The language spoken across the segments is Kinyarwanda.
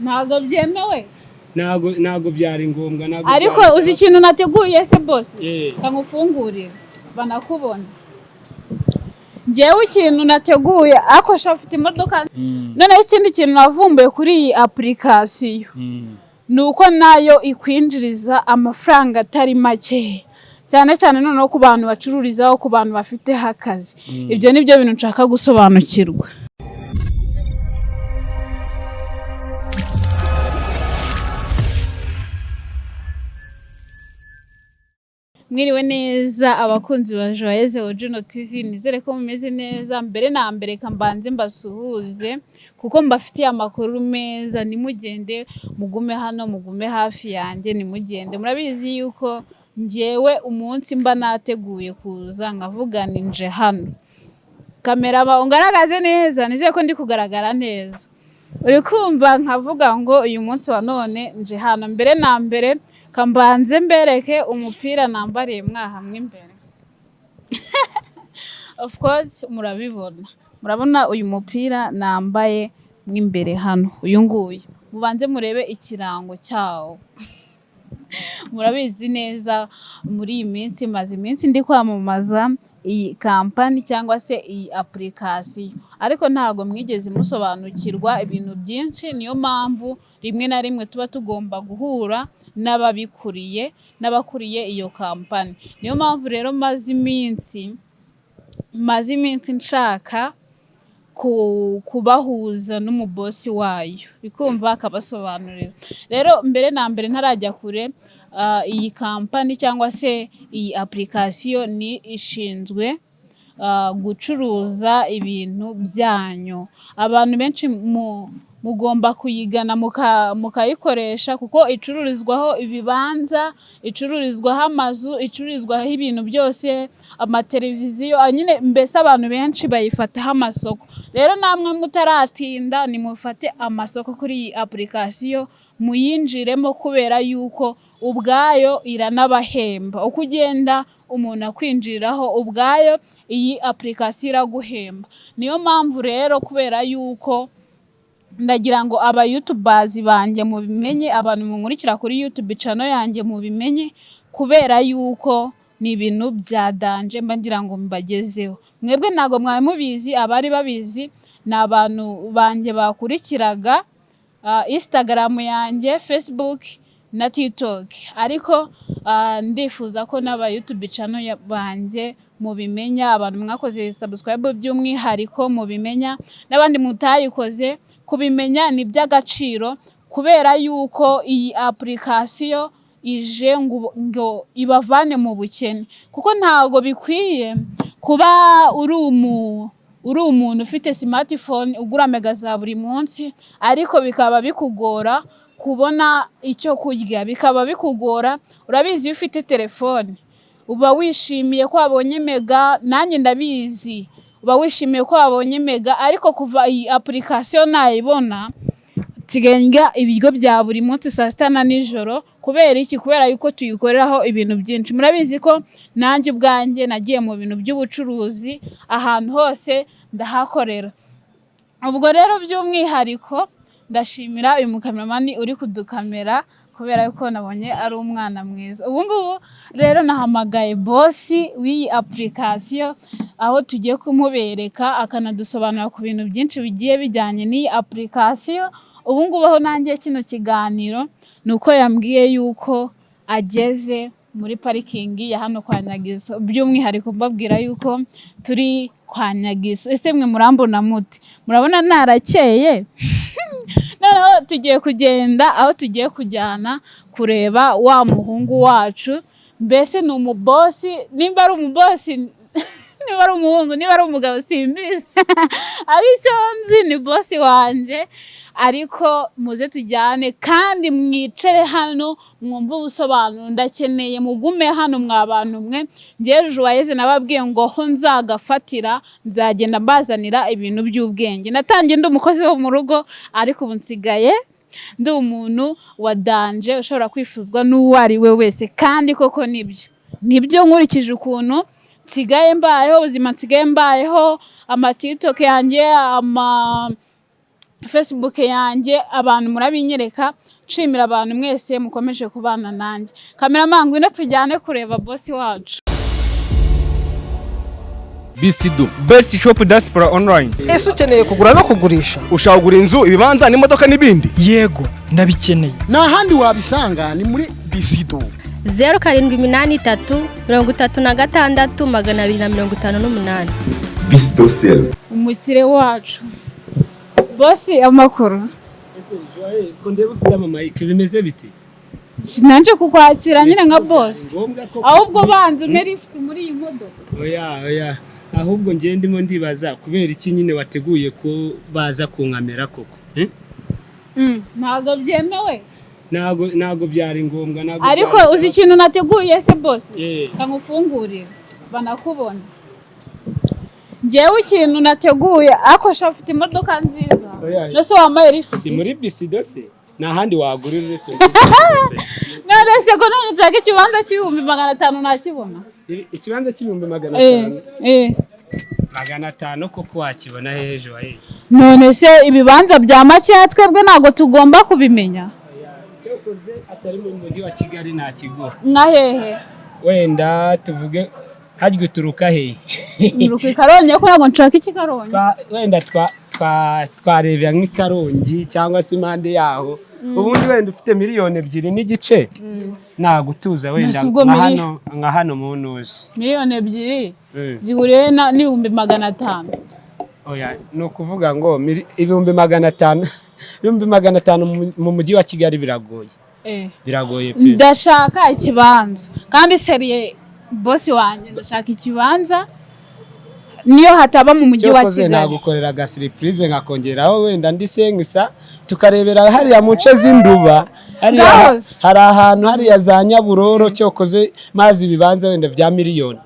ntago byemewe ntago byari ngombwa ariko uzi ikintu nateguye se boss kamufungurira banakubona njyewe ikintu nateguye ako shafite imodoka none ikindi kintu navumbuye kuri iyi application nuko nayo ikwinjiriza amafaranga atari make cyane cyane noneho ku bantu bacururizaho ku bantu bafite akazi ibyo nibyo bintu nshaka gusobanukirwa. Mwiriwe neza abakunzi ba Joyeuse Original TV, nizere ko mumeze neza. Mbere na mbere kambanze mbasuhuze kuko mbafitiye amakuru meza, nimugende mugume hano, mugume hafi yanjye, nimugende. Murabizi yuko njyewe umunsi mba nateguye kuza nkavuga nje hano. Kamera ungaragaze neza, nizere ko ndi kugaragara neza. Uri kumva nkavuga ngo uyu munsi wa none nje hano. Mbere na mbere kambanze mbereke umupira nambariye mwahamwe imbere. Of course murabona uyu mupira nambaye mwimbere hano, uyu nguyu mubanze murebe ikirango cyawo. Murabizi neza muri iyi minsi maze iminsi ndi kwamamaza iyi kampani cyangwa se iyi application, ariko ntago mwigeze musobanukirwa ibintu byinshi. Niyo mpamvu rimwe na rimwe tuba tugomba guhura n'ababikuriye n'abakuriye iyo kampani. Niyo mpamvu rero maze iminsi nshaka kubahuza n'umubosi wayo, bikumva akabasobanurira. Rero mbere na mbere ntarajya kure, iyi kampani cyangwa se iyi application ni ishinzwe gucuruza ibintu byanyu. Abantu benshi mugomba kuyigana mukayikoresha kuko icururizwaho ibibanza, icururizwaho amazu, icururizwaho ibintu byose, amateleviziyo, nyine mbese abantu benshi bayifataho amasoko. Rero namwe mutaratinda nimufate amasoko kuri iyi application muyinjiremo, kubera yuko ubwayo iranabahemba. Uko ugenda umuntu akwinjiraho ubwayo iyi application iraguhemba. Niyo mpamvu rero kubera yuko ndagira ngo aba YouTubers banjye mubimenye, abantu munkurikira kuri YouTube channel yanjye mubimenye, kubera yuko ni ibintu bya danje mba ngira ngo mbagezeho. Mwebwe ntago mwaye mubizi, abari babizi ni abantu banjye bakurikiraga Instagram yanjye, Facebook na TikTok, ariko ndifuza ko n'aba YouTube channel banjye mubimenya, abantu mwakoze subscribe by'umwihariko mubimenya, n'abandi mutayikoze kubimenya ni by'agaciro, kubera yuko iyi application ije ngo ibavane mu bukene. Kuko ntago bikwiye kuba uri umuntu ufite smartphone ugura mega za buri munsi, ariko bikaba bikugora kubona icyo kurya, bikaba bikugora. Urabizi iyo ufite telefone uba wishimiye ko wabonye mega, nanjye ndabizi uba wishimiye ko wabonye mega, ariko kuva iyi application nayibona tigenga ibiryo bya buri munsi saa sita na nijoro. Kubera iki? Kubera yuko tuyikoreraho ibintu byinshi. Murabizi ko nanjye ubwanjye nagiye mu bintu by'ubucuruzi, ahantu hose ndahakorera. Ubwo rero by'umwihariko ndashimira uyu mukameramani uri kudukamera, kubera yuko nabonye ari umwana mwiza. Ubu ngubu rero nahamagaye boss w'iyi application, aho tugiye kumubereka akanadusobanura ku bintu byinshi bigiye bijyanye n'iyi application. Ubu ngubu aho nanjye kino kiganiro nuko yambwiye yuko ageze muri parikingi ya hano kwa Nyagiso. By'umwihariko mbabwira yuko turi kwa Nyagiso. Ese mwe murambona mute? Murabona narakeye? Noneho tugiye kugenda aho tugiye kujyana kureba wa muhungu wacu. Mbese ni umubosi, nimba ari umubosi, niba ari umuhungu, niba ari umugabo simbizi. Ariko nzi ni bosi wanje. Ariko muze tujyane kandi mwicare hano mwumve ubusobanuro. Ndakeneye mugume hano mwabantu mwe. Njye Joyeuse nababwiye ngo ho nzagafatira, nzagenda mbazanira ibintu by'ubwenge. Natangiye ndi umukozi wo mu rugo, ariko ubu nsigaye ndi umuntu wa danje ushobora kwifuzwa n'uwo ari we wese. Kandi koko nibyo nkurikije ukuntu nsigaye mbayeho, ubuzima nsigaye mbayeho, ama TikTok yanjye, Facebook yanjye abantu murabinyereka, nshimira abantu mwese mukomeje kubana nanjye. Cameraman ngwino tujyane kureba boss wacu. Bisido best shop diaspora online. Ese ukeneye kugura no kugurisha? Ushaka kugura inzu, ibibanza n'imodoka n'ibindi? Yego, ndabikeneye. Nta handi wabisanga ni muri Bisido. 0783 36 258. Bisido sale. Umukire wacu. Boss amakuru. Ese Joye ko ndeba ufite amamayike bimeze bite? Sinanje kukwakira nyine nka boss. Ngombwa ko Ahubwo banze umeri ifite muri iyi modoka. Oya. Ahubwo ngiye ndimo ndibaza kubera iki nyine wateguye ko baza kunkamera koko. Ntago byemewe. Nago byari ngombwa nago. Ariko uzi ikintu nateguye se boss? Yeah. Kangufungurira banakubona. Ngewe ikintu nateguye ako shafite imodoka nziza. Nose wambaye rifite. Si muri Bisido se? Nta handi wagurira uretse. None se ko none nshaka ikibanza cy'500 nakibona. Ikibanza cy'500. 500 koko wakibona hejo waye. None se ibibanza bya make twebwe nago tugomba kubimenya. Cyokoze atari mu mujyi wa Kigali nta kigo. Nka hehe? Wenda tuvuge haryo turuka hehe. Muruka Karongi ko nago nshaka iki Karongi. Wenda twarebya nk'Ikarongi cyangwa se impande yaho. Ubundi wenda ufite 2.2 n'igice. Nagutuza wenda nka hano mu ntuzi. 2 zihuriye n'ibihumbi 500. Oya no kuvuga ngo 500 mu mujyi wa Kigali biragoye. Biragoye pe. Ndashaka ikibanza kandi seriye boss wanjye, ndashaka ikibanza niyo hataba mu mujyi wa Kigali. Nagukorera ga surprise nkakongeraho wenda ndisengisa tukarebera hariya muce z'Induba. Hari ahantu hariya za Nyaburoro cyokoze mazi ibibanza wenda bya miliyoni.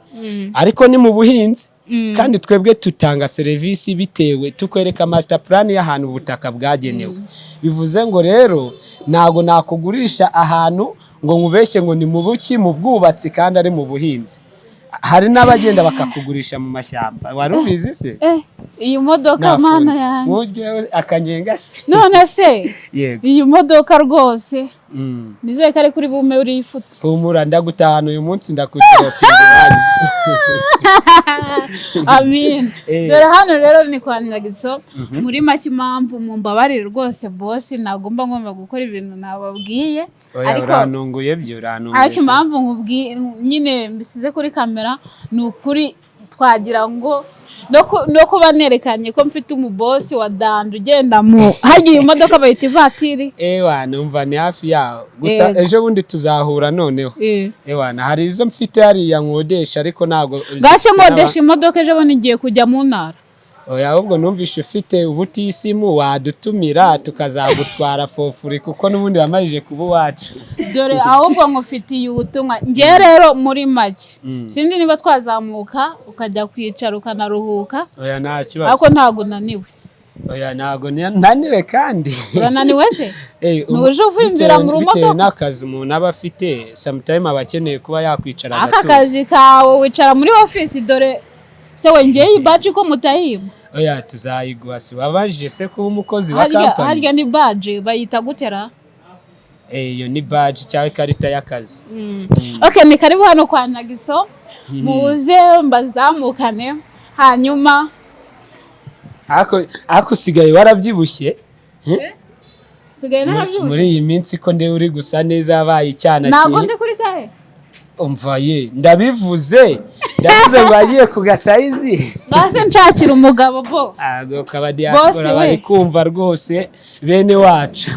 Ariko ni mu buhinzi. Kandi twebwe tutanga serivisi bitewe tukwereka master plan y'ahantu ubutaka bwagenewe. Bivuze ngo rero nago nakugurisha ahantu ngo nkubeshye ngo ni mu buki mu bwubatsi kandi ari mu buhinzi. Hari n'abagenda bakakugurisha mu mashyamba. Wari ubizi se? Iyi modoka mana yanjye. Mujye akanyenga se. None se yego. Iyi modoka rwose. Nizeye kare kuri bume uri ifute. Humura ndagutahana uyu munsi ndakudropinga wanyu. Amin. Dore hano rero ni kwa Nyagitso muri make impamvu mumbabarire rwose boss nagomba gukora ibintu nababwiye. Ariko uranunguye byo uranunguye. Ariko impamvu nkubwiye nyine mbisize kuri kamera ni ukuri twagira ngo no kuba nerekanye ko mfite umubosi wa danje ugenda mu hagiye imodoka bayita ivatiri. Numva ni hafi yaho gusa ejo bundi tuzahura noneho. Hari izo mfite hariya nkodesha ariko nago gase nkodesha imodoka ejo bundi ngiye kujya mu ntara. Oya ahubwo numvishe ufite ubutisimu wadutumira tukazagutwara fofuri kuko nubundi bamajije kuba wacu. Dore ahubwo nkufitiye ubutumwa nge rero muri make. Sindi niba twazamuka ukajya kwicara ukanaruhuka. Oya nta kibazo. Ariko ntago naniwe. Oya ntago naniwe kandi. Urananiwe se? Nuje uvimbira mu rumodoka. Bitewe n'akazi umuntu aba afite sometime abakeneye kuba yakwicara aka kazi kawe wicara muri office dore se wengeye badge ko mutayima. Oya tuzayiguha si wabajije se kuba umukozi wa company. Harya ni badge bayita gutera? Iyo ni badge cyangwa ikarita y'akazi. Okay, ni karibu hano kwa Nyagitso. Muze mbazamukane hanyuma ako sigaye warabyibushye. Sigaye narabyibushye. Muri iyi minsi ko nde uri gusa neza abaye cyana ki. Ntabwo ndi kuri kahe. Umva ndabivuze ngo agiye ku gasayizi. Base nshakira umugabo bo. Ago kaba diaspora bari kumva rwose bene wacu.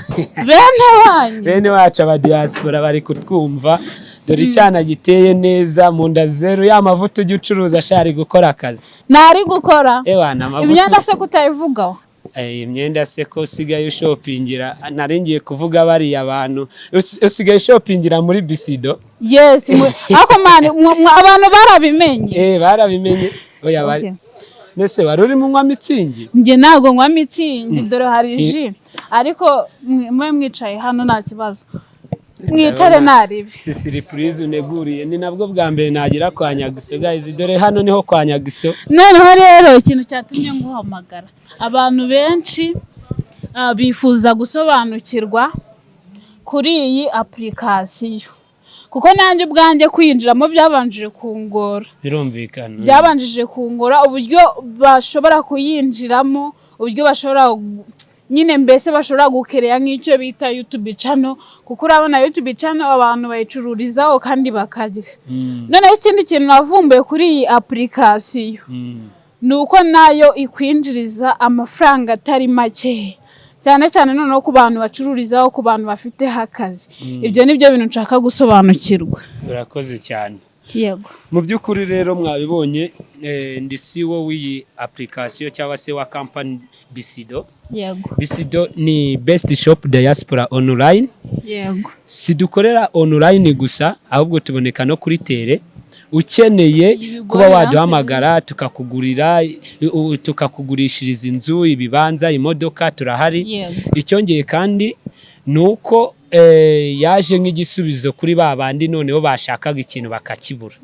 Bene wacu aba diaspora bari kutwumva. Dore icyana giteye neza mu nda zero y'amavuta ujye ucuruza ashari gukora akazi. Nari gukora. Amavuta. Imyenda se kutayivugaho. Imyenda se ko usigaye ushopingira naringiye kuvuga bari abantu usigaye ushopingira muri Bisido. Yes, ako mani abantu barabimenye. Barabimenye. Oya bari. Nese wari uri mu nywa mitsingi? Nge nago nywa mitsingi dore hari ji. Ariko mwe mwicaye hano nta kibazo. Mwicare naribi. Si surprise uneguriye ni nabwo bwa mbere nagira kwa Nyagitso guys, dore hano niho kwa Nyagitso. Noneho rero ikintu cyatumye nguhamagara abantu benshi bifuza gusobanukirwa kuri iyi application, kuko nanjye ubwanjye kwinjiramo byabanjije kungora, birumvikana byabanjije kungora uburyo bashobora kuyinjiramo, uburyo bashobora nyine mbese bashobora gukereya nk'icyo bita YouTube channel, kuko urabona YouTube channel abantu bayicururizaho kandi bakarya. Noneho ikindi kintu navumbuye kuri iyi application ni uko nayo ikwinjiriza amafaranga atari make, cyane cyane noneho ku bantu bacururizaho, ku bantu bafite akazi. Ibyo nibyo bintu nshaka gusobanukirwa. urakoze cyane. Yego. Mu by'ukuri rero mwabibonye, ndi CEO w'iyi application cyangwa se wa company Bisido. Yego. Bisido ni best shop diaspora online. Yego. Sidukorera online gusa, ahubwo tuboneka no kuri tele. Ukeneye kuba waduhamagara tukakugurira, tukakugurishiriza inzu, ibibanza, imodoka, turahari. Icyongeye kandi nuko yaje nk'igisubizo kuri babandi noneho bashakaga ikintu bakakibura.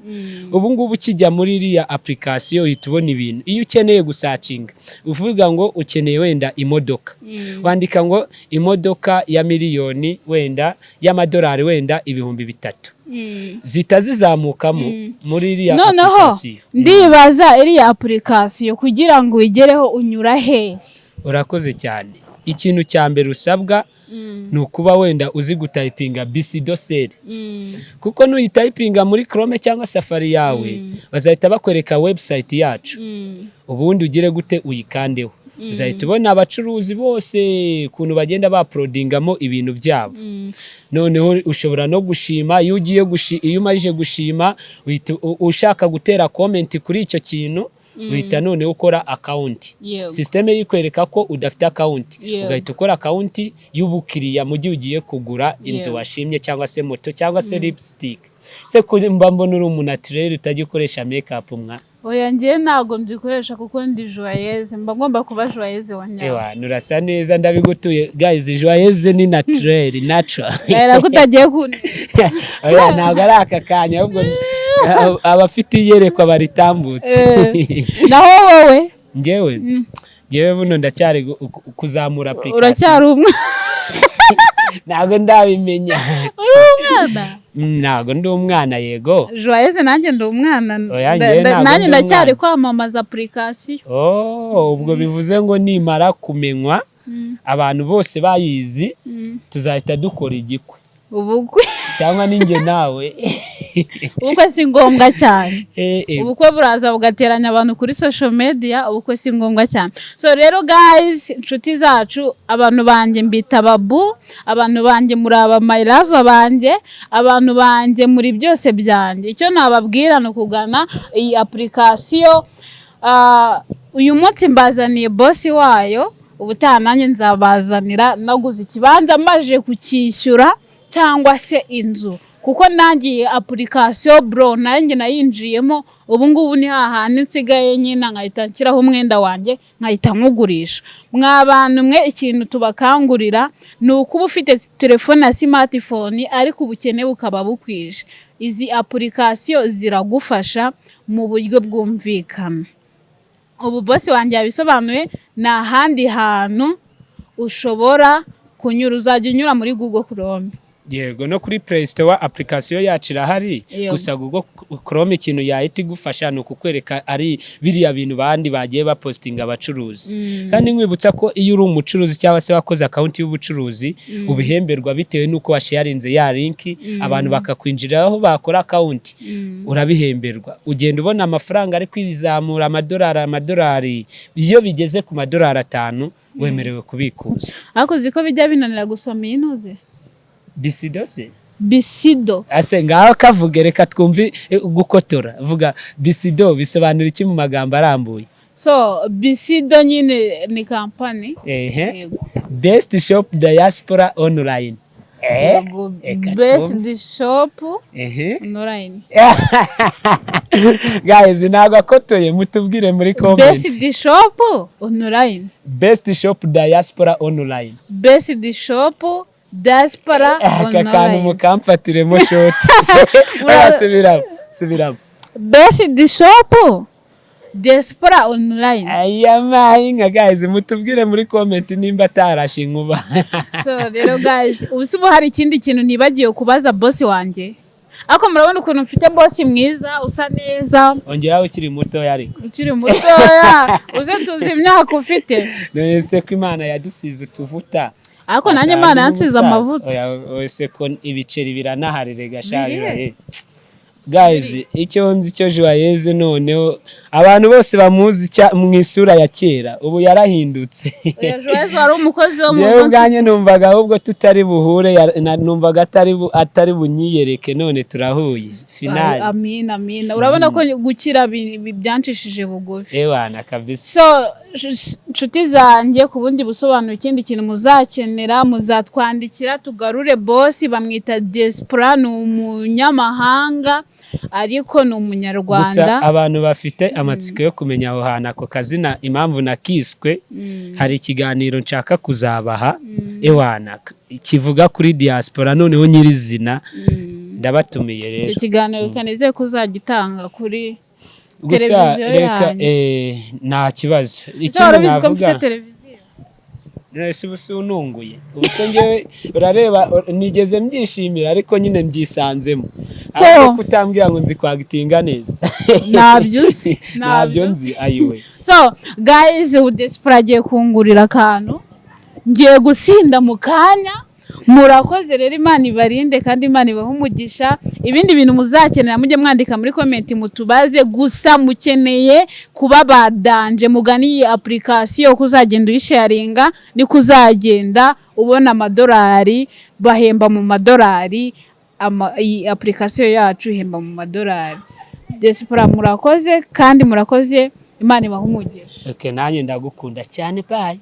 Ubu ngubu kijya muri iriya application uhita ubona ibintu. Iyo ukeneye gusacinga uvuga ngo ukeneye wenda imodoka, wandika ngo imodoka ya miliyoni wenda y'amadolari wenda 3,000 zita zizamukamo muri iriya application. Ndibaza iriya application kugira ngo uyigereho unyura he? Urakoze cyane. Ikintu cya mbere usabwa ni ukuba wenda uzi gutayipinga Bisido Sell, kuko nuyitayipinga muri Chrome cyangwa Safari yawe bazahita bakwereka website yacu, ubundi ugire gute uyikandeho, uzahita ubona abacuruzi bose kuntu bagenda baprodingamo ibintu byabo. Noneho ushobora no gushima, iyo umaze gushima ushaka gutera comment kuri icyo kintu, uhita noneho ukora account. Systeme yikwereka ko udafite account, ugahita ukora account y'ubukiriya mu gihe ugiye kugura inzu washimye cyangwa se moto cyangwa se lipstick. Se kuri mbambona uri umunatirere utagikoresha makeup mwa? Oya ngiye ntago mbikoresha kuko ndi joyeuse, mba ngomba kuba joyeuse wanyawe. Ewa nurasa neza ndabigutuye guys, joyeuse ni naturel natural. Era kutagiye kune. Oya ntago ari akakanya ahubwo abafite iyerekwa baritambutse. Naho wowe? Ngewe buno ndacyari kuzamura application. Uracyari umwana? Ntago ndabimenya. Umwana? Ntago ndi umwana yego. Joyeuse nanjye ndi umwana. Nanjye ndacyari kwamamaza application. Ubwo bivuze ngo nimara kumenywa abantu bose bayizi tuzahita dukora igikwe. Ubukwe cyangwa ninjye nawe. Ubukwe si ngombwa cyane. Ubukwe buraza bugateranya abantu kuri social media, ubukwe si ngombwa cyane. So rero guys, inshuti zacu, abantu banjye mbita babu, abantu banjye muri aba my love banjye, abantu banjye muri byose byanjye. Icyo nababwira no kugana iyi application. Uyu munsi mbazaniye boss wayo, ubutaha nanjye nzabazanira naguze ikibanza maje kukishyura cyangwa se inzu, kuko nangiye application bro nanjye nayinjiyemo. Ubu ngubu ni hahandi nsigaye nyina nkahita nshyiraho umwenda wanjye nkahita nkugurisha. Mwabantu mwe ikintu tubakangurira ni ukuba ufite telefone ya smartphone ariko ubukene bukaba bukwije. Izi application ziragufasha mu buryo bwumvikana. Ubu boss wanjye yabisobanuye, na ahandi hantu ushobora kunyura, uzajya unyura muri Google Chrome. Yego, no kuri Play Store application yacu irahari. Gusa Google Chrome ikintu yahita igufasha no kukwereka ari biriya bintu bandi bagiye bapostinga abacuruzi. Kandi nkwibutsa ko iyo uri umucuruzi cyangwa se wakoze account y'ubucuruzi ubihemberwa bitewe nuko washarinze ya link, abantu bakakwinjiraho bakora account urabihemberwa. Ugenda ubona amafaranga ari kwizamura amadolari, iyo bigeze ku madolari 5 wemerewe kubikuza. Ariko ziko bijya binanira gusoma intuze. Bisido se? Bisido. Ase ngaho kavuge reka twumvi gukotora. Vuga Bisido bisobanura iki mu magambo arambuye? So Bisido nyine ni company. Best shop diaspora online. Best shop online. Guys, ntabwo akotoye mutubwire muri comment. Best shop online. Best shop diaspora online. Best shop diaspora online. Akakanu mukamfatiremo shoti. Subiramo. Best shop Diaspora online. aya mahinga guys mutubwire muri comment nimba atarashe inkuba. So rero guys ubu hari ikindi kintu nibagiye kubaza boss wanjye. Ako murabona ukuntu mfite boss mwiza usa neza. Ongeraho ukiri muto yari. Ukiri mutoya uze tuzi imyaka ufite. Nese ko Imana yadusize tuvuta. Ako nanjye Imana yansize amavuta. Oya ese ko ibiceri biranaharire gasharira. Guys icyo nzi cyo Joyeuse noneho abantu bose bamuzi mu isura ya kera ubu yarahindutse. Oya Joyeuse wari umukozi wo mu Yewe bwanye numvaga ahubwo tutari buhure numvaga atari bunyiyereke none turahuye finale. Amina urabona ko gukira byanshishije bugufi. Ewana kabisa. So nshuti zanjye ku bundi busobanuro ikindi kintu muzakenera muzatwandikira tugarure boss bamwita Diaspora ni umunyamahanga ariko ni umunyarwanda. Gusa abantu bafite amatsiko yo kumenya aho hantu ako kazina impamvu nakiswe hari ikiganiro nshaka kuzabaha ewana kivuga kuri diaspora noneho nyirizina ndabatumiye rero. Icyo kiganiro kaneze kuzagitanga kuri gusa reka nta kibazo ikindi navuga nese usununguye ubusonge urareba nigeze mbyishimira ariko nyine mbyisanzemo ariko kutambwira ngo nzi kwagitinga neza nabyo nzi ayiwe. So guys Diaspora agiye kungurira akantu ngiye gusinda mu kanya. Murakoze rero Imana ibarinde kandi Imana ibahe umugisha. Ibindi bintu muzakenera mujye mwandika muri comment mutubaze. Gusa mukeneye kuba badanje mugani iyi application kuzagenda uyisharinga ni kuzagenda ubona amadolari bahemba mu madolari. Iyi application yacu ihemba mu madolari. Diaspora murakoze kandi murakoze Imana ibahe umugisha. Okay nanjye ndagukunda cyane bye.